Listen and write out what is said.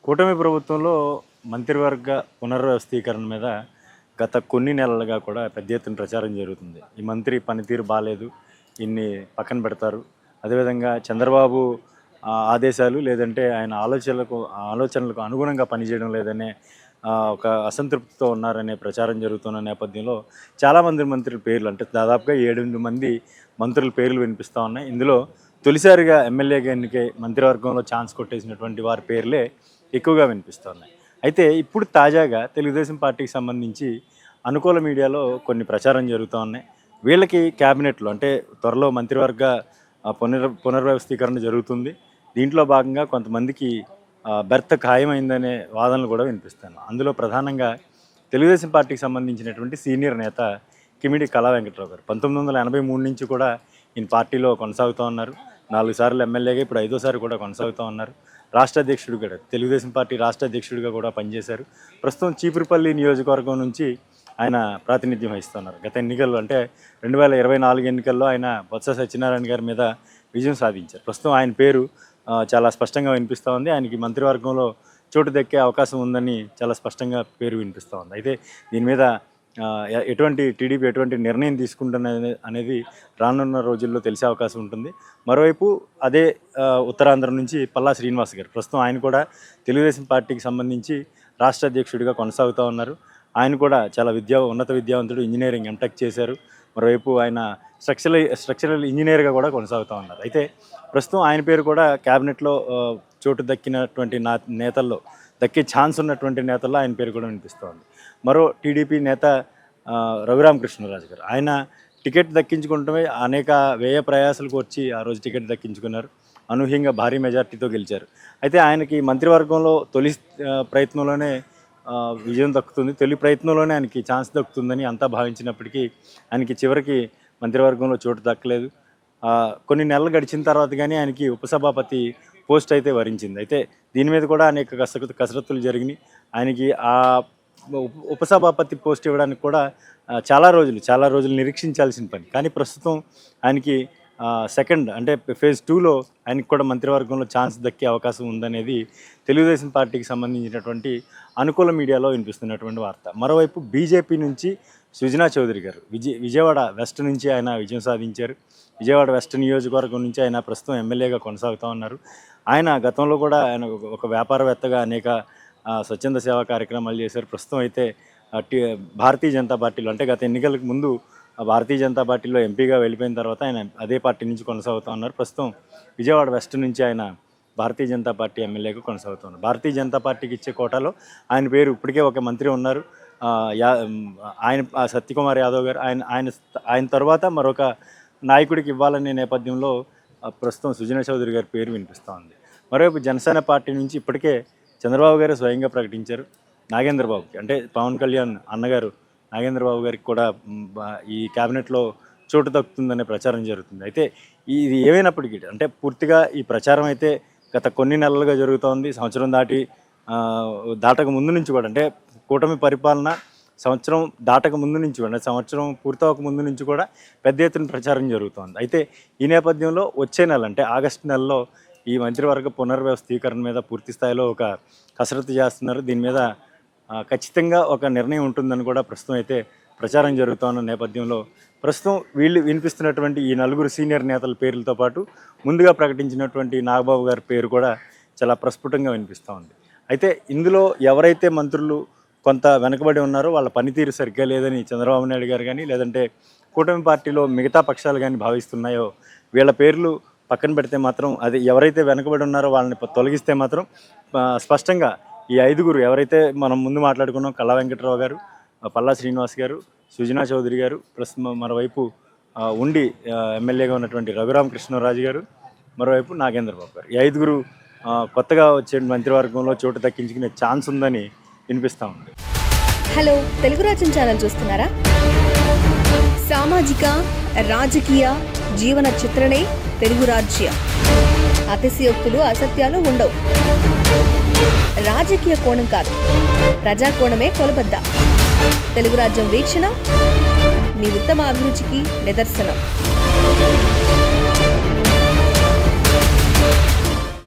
కూటమి ప్రభుత్వంలో మంత్రివర్గ పునర్వ్యవస్థీకరణ మీద గత కొన్ని నెలలుగా కూడా పెద్ద ఎత్తున ప్రచారం జరుగుతుంది. ఈ మంత్రి పనితీరు బాలేదు, ఇన్ని పక్కన పెడతారు. అదేవిధంగా చంద్రబాబు ఆదేశాలు లేదంటే ఆయన ఆలోచనలకు అనుగుణంగా పనిచేయడం లేదనే ఒక అసంతృప్తితో ఉన్నారనే ప్రచారం జరుగుతున్న నేపథ్యంలో చాలామంది మంత్రుల పేర్లు, అంటే దాదాపుగా 7-8 మంది మంత్రుల పేర్లు వినిపిస్తూ ఉన్నాయి. ఇందులో తొలిసారిగా ఎమ్మెల్యేగా ఎన్నికై మంత్రివర్గంలో ఛాన్స్ కొట్టేసినటువంటి వారి పేర్లే ఎక్కువగా వినిపిస్తున్నాయి. అయితే ఇప్పుడు తాజాగా తెలుగుదేశం పార్టీకి సంబంధించి అనుకూల మీడియాలో కొన్ని ప్రచారం జరుగుతూ ఉన్నాయి. వీళ్ళకి క్యాబినెట్లో అంటే త్వరలో మంత్రివర్గ పునర్వ్యవస్థీకరణ జరుగుతుంది. దీంట్లో భాగంగా కొంతమందికి బెర్త ఖాయమైందనే వాదనలు కూడా వినిపిస్తాను. అందులో ప్రధానంగా తెలుగుదేశం పార్టీకి సంబంధించినటువంటి సీనియర్ నేత కిమిడి కళా వెంకట్రావు గారు 1983 నుంచి కూడా ఈయన పార్టీలో కొనసాగుతూ ఉన్నారు. 4 సార్లు ఎమ్మెల్యేగా, ఇప్పుడు 5వ సారి కూడా కొనసాగుతూ ఉన్నారు. రాష్ట్ర అధ్యక్షుడు కూడా, తెలుగుదేశం పార్టీ రాష్ట్ర అధ్యక్షుడిగా కూడా పనిచేశారు. ప్రస్తుతం చీపురుపల్లి నియోజకవర్గం నుంచి ఆయన ప్రాతినిధ్యం వహిస్తున్నారు. గత ఎన్నికల్లో అంటే 2024 ఎన్నికల్లో ఆయన బొత్స సత్యనారాయణ గారి మీద విజయం సాధించారు. ప్రస్తుతం ఆయన పేరు చాలా స్పష్టంగా వినిపిస్తూ ఉంది. ఆయనకి మంత్రివర్గంలో చోటు దక్కే అవకాశం ఉందని చాలా స్పష్టంగా పేరు వినిపిస్తూ ఉంది. అయితే దీని మీద టీడీపీ ఎటువంటి నిర్ణయం తీసుకుంటున్నది అనేది రానున్న రోజుల్లో తెలిసే అవకాశం ఉంటుంది. మరోవైపు అదే ఉత్తరాంధ్ర నుంచి పల్లా శ్రీనివాస్ గారు, ప్రస్తుతం ఆయన కూడా తెలుగుదేశం పార్టీకి సంబంధించి రాష్ట్ర అధ్యక్షుడిగా కొనసాగుతూ ఉన్నారు. ఆయన కూడా చాలా ఉన్నత విద్యావంతుడు, ఇంజనీరింగ్ ఎంటెక్ చేశారు. మరోవైపు ఆయన స్ట్రక్చరల్ ఇంజనీర్గా కూడా కొనసాగుతూ ఉన్నారు. అయితే ప్రస్తుతం ఆయన పేరు కూడా క్యాబినెట్లో చోటు దక్కినటువంటి నేతల్లో, దక్కే ఛాన్స్ ఉన్నటువంటి నేతల్లో ఆయన పేరు కూడా వినిపిస్తోంది. మరో టీడీపీ నేత రఘురామకృష్ణరాజు గారు, ఆయన టికెట్ దక్కించుకుంటమే అనేక వ్యయ ప్రయాసాలకు వచ్చి ఆ రోజు టికెట్ దక్కించుకున్నారు. అనూహ్యంగా భారీ మెజార్టీతో గెలిచారు. అయితే ఆయనకి మంత్రివర్గంలో తొలి ప్రయత్నంలోనే విజయం దక్కుతుంది, తొలి ప్రయత్నంలోనే ఆయనకి ఛాన్స్ దక్కుతుందని అంతా భావించినప్పటికీ ఆయనకి చివరికి మంత్రివర్గంలో చోటు దక్కలేదు. కొన్ని నెలలు గడిచిన తర్వాత కానీ ఆయనకి ఉపసభాపతి పోస్ట్ అయితే వరించింది. అయితే దీని మీద కూడా అనేక కసరత్తులు జరిగినాయి. ఆయనకి ఆ ఉపసభాపతి పోస్ట్ ఇవ్వడానికి కూడా చాలా రోజులు నిరీక్షించాల్సిన పని. కానీ ప్రస్తుతం ఆయనకి సెకండ్ అంటే ఫేజ్ 2లో ఆయనకి కూడా మంత్రివర్గంలో ఛాన్స్ దక్కే అవకాశం ఉందనేది తెలుగుదేశం పార్టీకి సంబంధించినటువంటి అనుకూల మీడియాలో వినిపిస్తున్నటువంటి వార్త. మరోవైపు బీజేపీ నుంచి సుజనా చౌదరి గారు విజయవాడ వెస్ట్ నుంచి ఆయన విజయం సాధించారు. విజయవాడ వెస్ట్ నియోజకవర్గం నుంచి ఆయన ప్రస్తుతం ఎమ్మెల్యేగా కొనసాగుతూ ఉన్నారు. ఆయన గతంలో కూడా ఆయన ఒక వ్యాపారవేత్తగా అనేక స్వచ్ఛంద సేవా కార్యక్రమాలు చేశారు. ప్రస్తుతం అయితే భారతీయ జనతా పార్టీలో, అంటే గత ఎన్నికలకు ముందు భారతీయ జనతా పార్టీలో ఎంపీగా వెళ్ళిపోయిన తర్వాత ఆయన అదే పార్టీ నుంచి కొనసాగుతూ ఉన్నారు. ప్రస్తుతం విజయవాడ వెస్ట్ నుంచి ఆయన భారతీయ జనతా పార్టీ ఎమ్మెల్యేగా కొనసాగుతున్నారు. భారతీయ జనతా పార్టీకి ఇచ్చే కోటాలో ఆయన పేరు ఇప్పటికే ఒక మంత్రి ఉన్నారు, ఆయన సత్యకుమార్ యాదవ్ గారు. ఆయన తర్వాత మరొక నాయకుడికి ఇవ్వాలనే నేపథ్యంలో ప్రస్తుతం సుజనా చౌదరి గారి పేరు వినిపిస్తూ ఉంది. మరోవైపు జనసేన పార్టీ నుంచి ఇప్పటికే చంద్రబాబు గారు స్వయంగా ప్రకటించారు నాగేంద్రబాబుకి, అంటే పవన్ కళ్యాణ్ అన్నగారు నాగేంద్రబాబు గారికి కూడా ఈ క్యాబినెట్లో చోటు దక్కుతుందనే ప్రచారం జరుగుతుంది. అయితే ఇది ఏమైనప్పటికీ, అంటే పూర్తిగా ఈ ప్రచారం అయితే గత కొన్ని నెలలుగా జరుగుతోంది. సంవత్సరం దాటక ముందు నుంచి కూడా, అంటే కూటమి పరిపాలన సంవత్సరం దాటక ముందు నుంచి కూడా, సంవత్సరం పూర్తవక ముందు నుంచి కూడా పెద్ద ఎత్తున ప్రచారం జరుగుతోంది. అయితే ఈ నేపథ్యంలో వచ్చే నెల, అంటే ఆగస్టు నెలలో ఈ మంత్రివర్గ పునర్వ్యవస్థీకరణ మీద పూర్తి స్థాయిలో ఒక కసరత్తు చేస్తున్నారు. దీని మీద ఖచ్చితంగా ఒక నిర్ణయం ఉంటుందని కూడా ప్రస్తుతం అయితే ప్రచారం జరుగుతున్న నేపథ్యంలో ప్రస్తుతం వీళ్ళు వినిపిస్తున్నటువంటి ఈ 4 సీనియర్ నేతల పేర్లతో పాటు ముందుగా ప్రకటించినటువంటి నాగబాబు గారి పేరు కూడా చాలా ప్రస్ఫుటంగా వినిపిస్తూ ఉంది. అయితే ఇందులో ఎవరైతే మంత్రులు కొంత వెనకబడి ఉన్నారో, వాళ్ళ పనితీరు సరిగ్గా లేదని చంద్రబాబు నాయుడు గారు కానీ లేదంటే కూటమి పార్టీలో మిగతా పక్షాలు కానీ భావిస్తున్నాయో, వీళ్ళ పేర్లు పక్కన పెడితే మాత్రం, అది ఎవరైతే వెనకబడి ఉన్నారో వాళ్ళని తొలగిస్తే మాత్రం స్పష్టంగా ఈ 5 ఎవరైతే మనం ముందు మాట్లాడుకున్నాం, కళా వెంకట్రావు గారు, పల్లా శ్రీనివాస్ గారు, సుజనా చౌదరి గారు, ప్రస్తుతం మరోవైపు ఉండి ఎమ్మెల్యేగా ఉన్నటువంటి రఘురామకృష్ణరాజు గారు, మరోవైపు నాగేంద్రబాబు గారు, ఈ 5 కొత్తగా వచ్చే మంత్రివర్గంలో చోటు దక్కించుకునే ఛాన్స్ ఉందని వినిపిస్తూ ఉంది. హలో, తెలుగు రాజ్యం ఛానల్ చూస్తున్నారా? సామాజిక రాజకీయ జీవన చిత్రణే తెలుగు రాజ్యం. అతిశయోక్తులు అసత్యాలు ఉండవు. రాజకీయ కోణం కాదు, ప్రజా కోణమే కొలబద్ద. తెలుగు రాజ్యం వీక్షణ మీ ఉత్తమ అభిరుచికి నిదర్శనం.